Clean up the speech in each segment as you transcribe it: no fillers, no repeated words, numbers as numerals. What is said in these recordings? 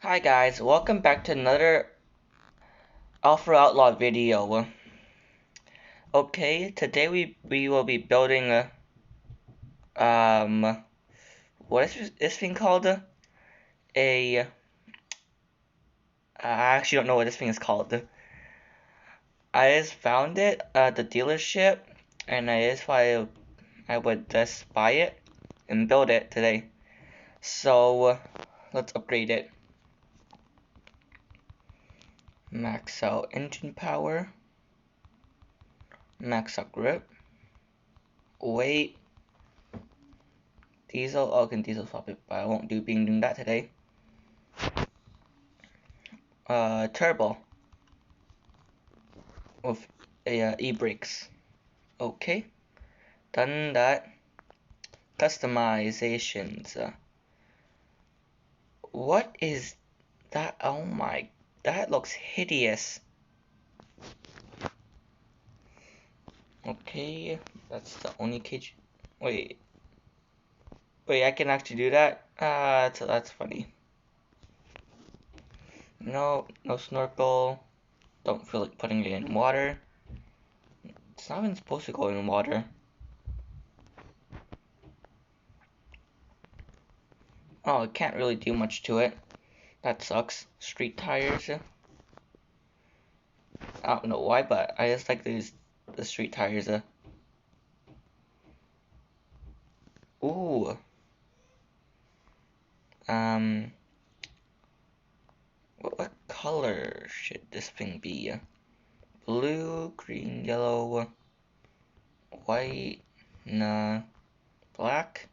Hi guys, welcome back to another Alpha Outlaw video. Okay, today we will be building um what is this thing called? I actually don't know what this thing is called. I just found it at the dealership and I just thought I would just buy it and build it today. So let's upgrade it. Max out engine power, max out grip, weight. Diesel, oh, I can diesel swap it, but I won't be doing that today. Turbo with e-brakes. Okay, done that. Customizations. What is that? Oh my, that looks hideous. Okay, that's the only cage. Wait, I can actually do that? So that's funny. No, no snorkel. Don't feel like putting it in water. It's not even supposed to go in water. Oh, I can't really do much to it. That sucks. Street tires. I don't know why, but I just like the street tires. Ooh. Um. What color should this thing be? Blue, green, yellow, white, nah, black.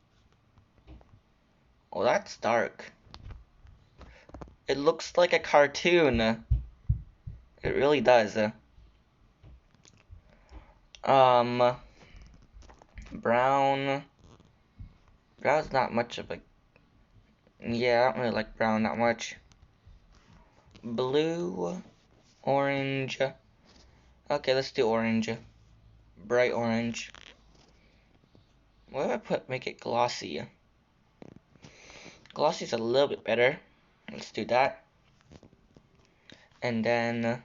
Oh, that's dark. It looks like a cartoon. It really does. Um. Brown. Brown's not much of a. Yeah, I don't really like brown that much. Blue, orange. Okay, let's do orange. Bright orange. What if I make it glossy? Glossy's a little bit better. Let's do that. And then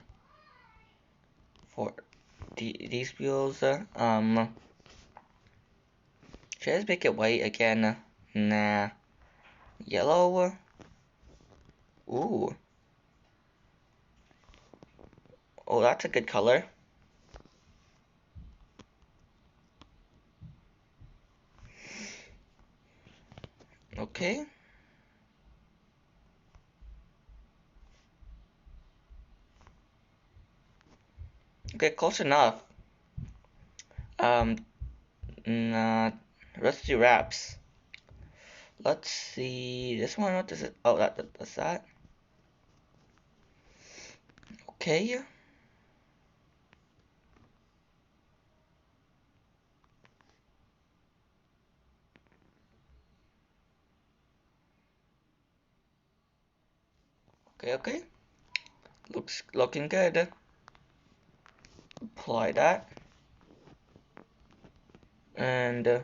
for these wheels, should I just make it white again? Nah. Yellow. Ooh. Oh, that's a good color. Okay. Okay, close enough. Um, nah. Let's do wraps. Let's see. This one, what does it? Oh, that's that. Okay. Okay. Looking good. Apply that. And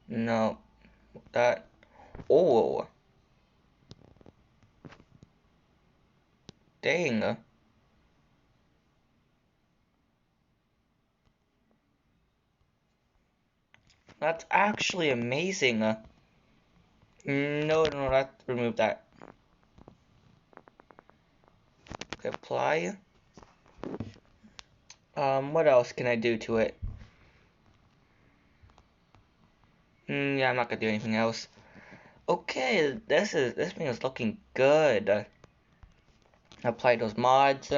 no, that. Oh, dang. That's actually amazing. No, remove that. Okay, apply. What else can I do to it? Yeah, I'm not gonna do anything else. Okay, this thing is looking good. Apply those mods.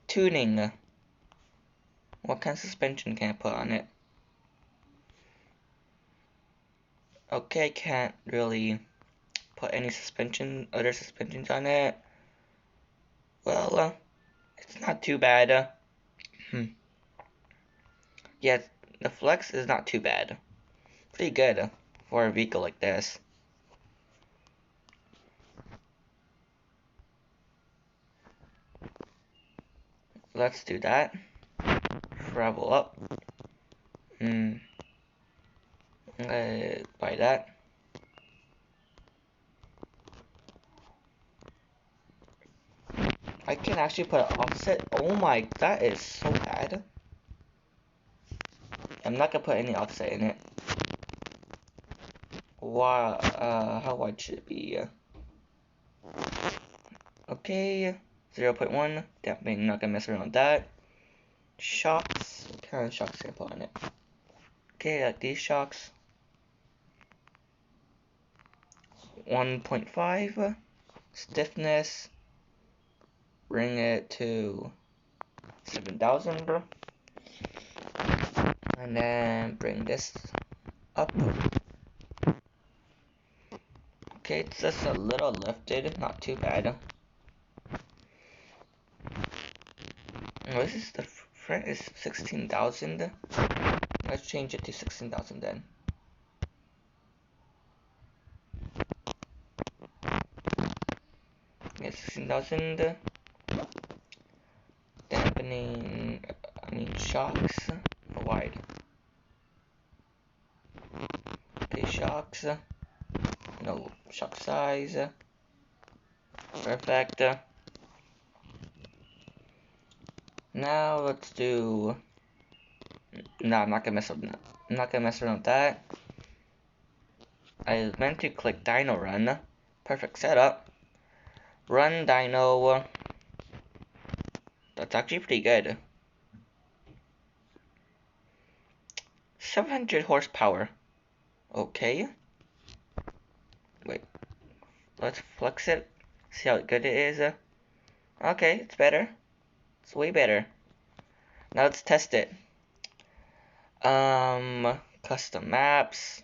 Tuning. What kind of suspension can I put on it? Okay, can't really put any other suspensions on it. Well, it's not too bad. Yeah, the flex is not too bad. Pretty good for a vehicle like this. Let's do that. Travel up. Buy that. I can actually put an offset. Oh my, that is so bad. I'm not gonna put any offset in it. Wow, how wide should it be? Okay, 0.1. Dampening, not gonna mess around with that. Shocks. What kind of shocks can I put on it? Okay, like these shocks. 1.5. Stiffness. Bring it to 7,000. And then bring this up. Okay, it's just a little lifted, not too bad. Oh, this is the front is 16,000. Let's change it to 16,000 then. Yeah, 16,000. Dampening, shocks. Wide. Okay, shocks. No, shock size. Perfect. Now let's do. No, I'm not gonna mess up. I'm not gonna mess around with that. I meant to click Dino Run. Perfect setup. Run Dino. That's actually pretty good. 700 horsepower. Okay. Wait. Let's flex it. See how good it is. Okay, it's better. It's way better. Now let's test it. Custom maps.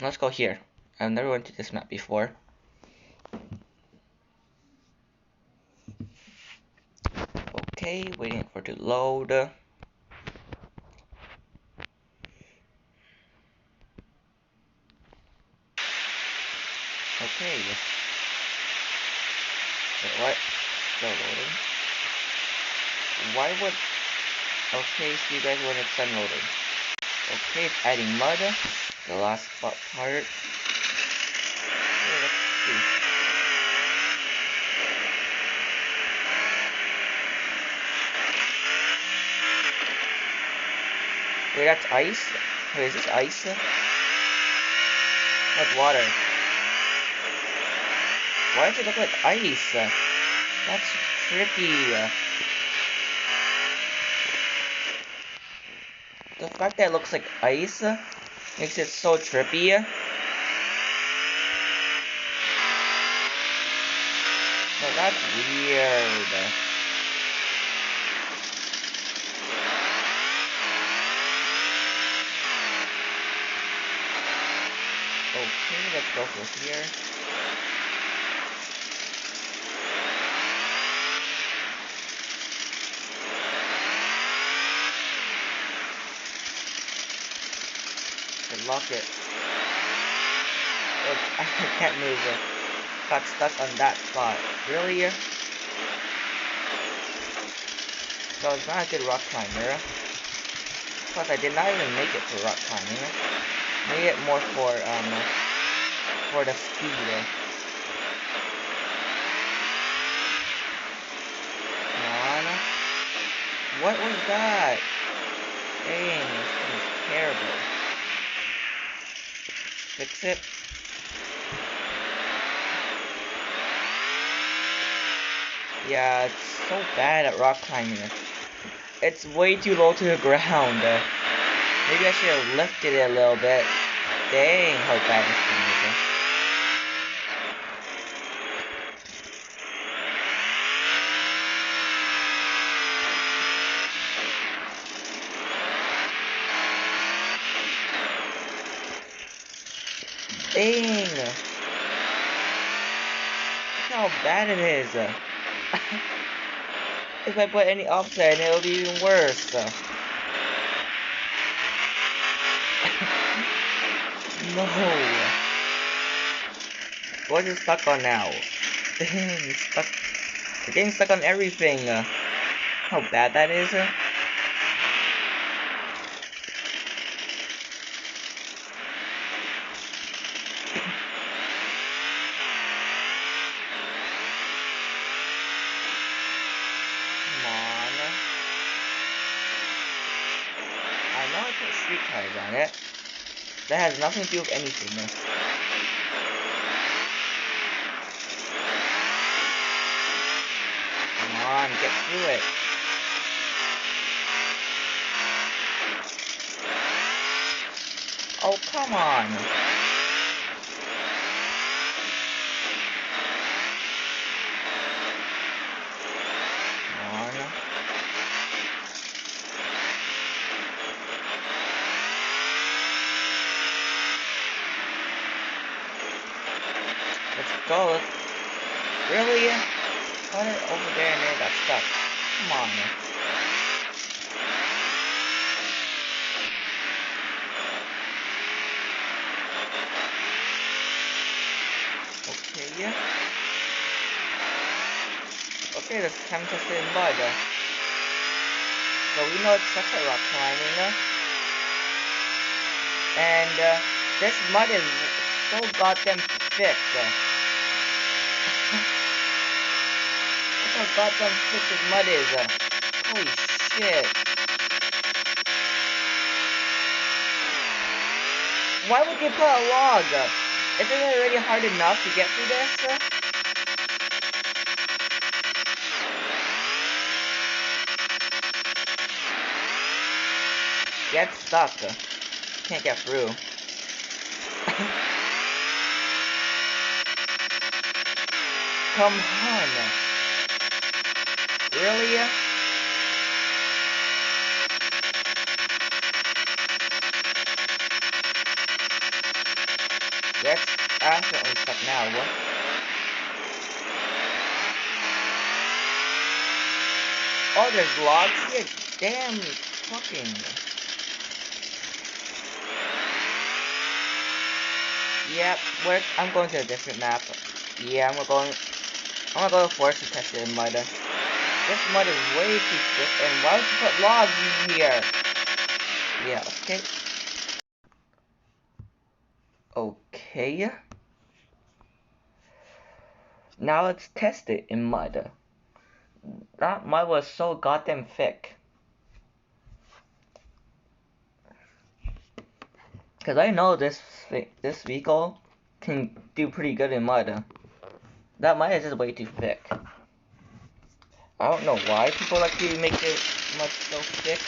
Let's go here. I've never went to this map before. Okay, waiting for it to load. Okay. Wait, what? Still loading. Why would... Okay, so you guys when it's done loading. Okay, it's adding mud. The last part. Okay, let's see. Wait, that's ice? Wait, is this ice? That's water. Why does it look like ice? That's trippy. The fact that it looks like ice makes it so trippy. No, that's weird. Okay, let's go for here. Lock it. Oops, I can't move it. Got stuck on that spot. Really? So it's not a good rock climber. Plus, I did not even make it for rock climbing. Made it more for the speed. Come on. What was that? Dang, this thing is terrible. Fix it. Yeah, it's so bad at rock climbing. It's way too low to the ground. Maybe I should have lifted it a little bit. Dang, how bad this thing is. Dang! Look how bad it is. If I put any offset, it'll be even worse. No. What is it stuck on now? Dang, it's stuck. It's getting stuck on everything. How bad that is. street tires on it. That has nothing to do with anything. Come on, get through it. Oh, come on. Come on. Let's go. Really? Put it over there and it got stuck. Come on. Okay. Okay, let's time to sit in mud. So we know it's such a rock climbing. And this mud is so goddamn thick. Look how goddamn thick this mud is. Holy shit. Why would you put a log? Isn't it already hard enough to get through this? Get stuck. Can't get through. Come on. Really? That's absolutely stuck now. Oh, there's logs here. Damn fucking. Yep, I'm going to a different map. Yeah, I'm gonna go to forest to test it in mud. This mud is way too thick, and why would you put logs in here? Yeah, okay. Okay. Now let's test it in mud. That mud was so goddamn thick. Cause I know this vehicle can do pretty good in mud. That mud is just way too thick. I don't know why people like to make it mud so thick.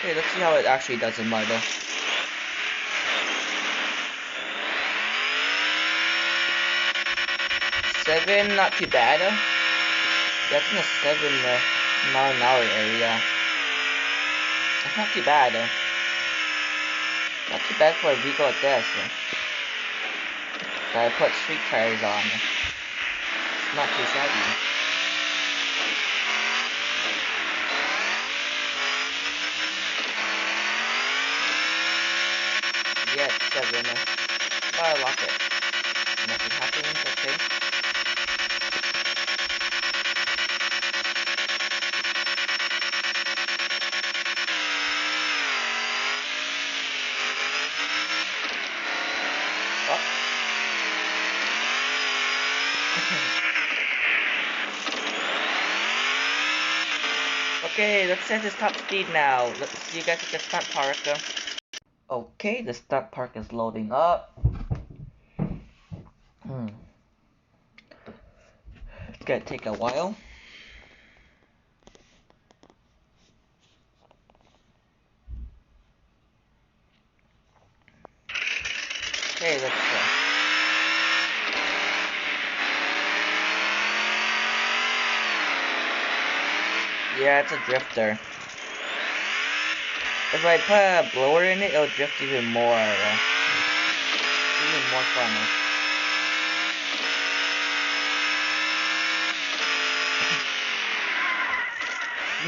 Okay, let's see how it actually does in mud. 7, not too bad. That's in the 7 mile-an-hour area. That's not too bad. Not too bad for a vehicle like this. That I put street tires on. It's not too shabby. Yeah, it's 7. But I lock it. Nothing happens, okay. Oh. Okay, let's set this top speed now. Let's see you guys at the stunt park. Okay, the stunt park is loading up. It's gonna take a while. Okay, let's go. Yeah, it's a drifter. If I put a blower in it, it'll drift even more. Even more fun.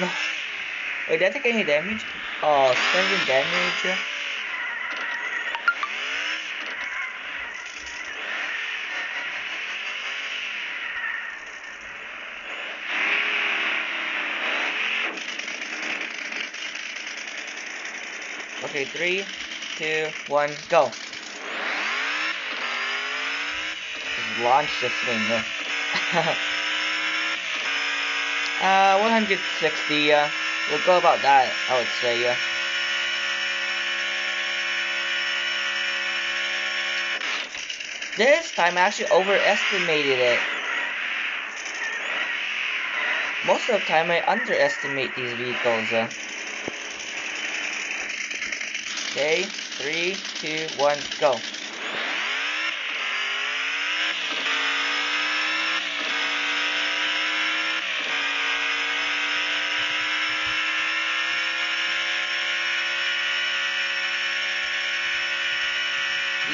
No. Wait, did I take any damage? Oh, 7 damage. Okay, 3, 2, 1, go. launch this thing. 160. We'll go about that, I would say. This time I actually overestimated it. Most of the time I underestimate these vehicles. Okay, 3, 2, 1, go.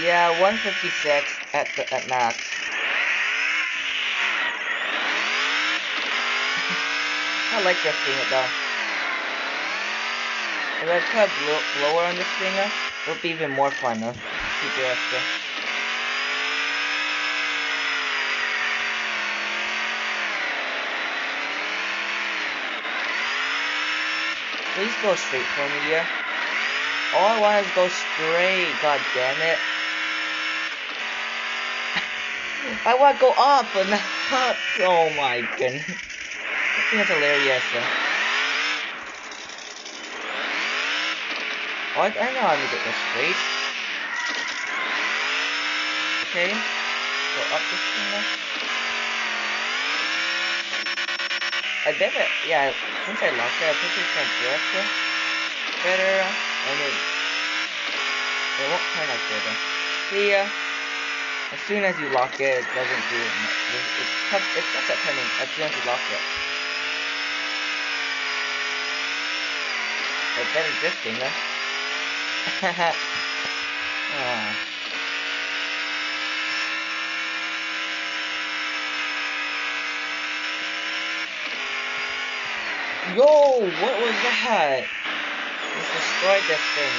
Yeah, 156 at max. I like drifting it though. If I put lower on this thing, it'll be even more fun to drift. Please go straight for me here. All I want is go straight, god damn it. I want to go up, but not. Oh my goodness. I think that's hilarious. Oh, I know how to get this straight. Okay. Go up this thing. I bet it, yeah, since I lost it, I think it's gonna drift better, and it won't turn as good. See, as soon as you lock it, it doesn't do it. It stops at turning as soon as you lock it. But better drifting, Yo, what was that? Just destroyed this thing.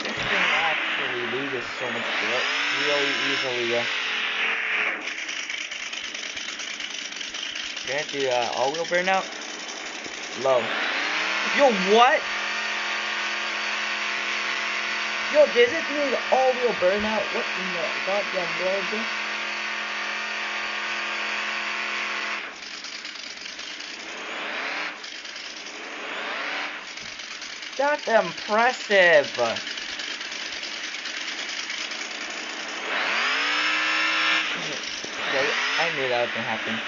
This thing actually loses so much grip really easily. Gonna do all-wheel burnout. Low. Yo, what? Yo, this is doing the all-wheel burnout. What in the goddamn world? That's impressive. Okay, I knew that was gonna happen.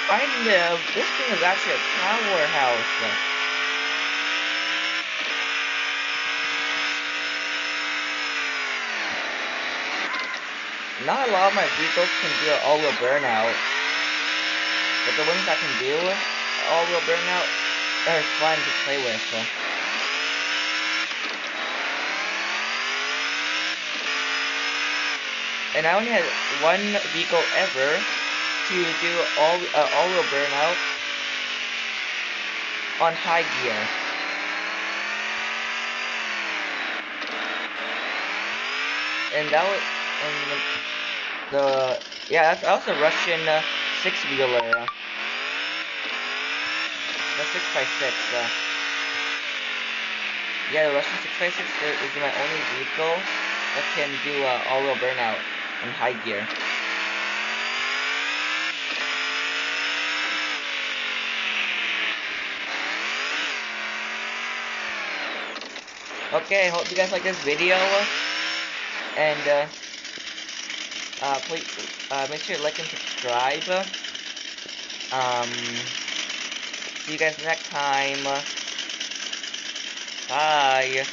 I know, this thing is actually a powerhouse. Not a lot of my vehicles can do an all-wheel burnout, but the ones that can do all-wheel burnout are fun to play with. And I only had one vehicle ever to do all-wheel burnout on high gear. And that was that was a Russian 6-wheeler. The 6x6. Yeah, the Russian 6x6 is my only vehicle that can do all-wheel burnout in high gear. Okay, I hope you guys like this video, and please make sure to like and subscribe. See you guys next time. Bye.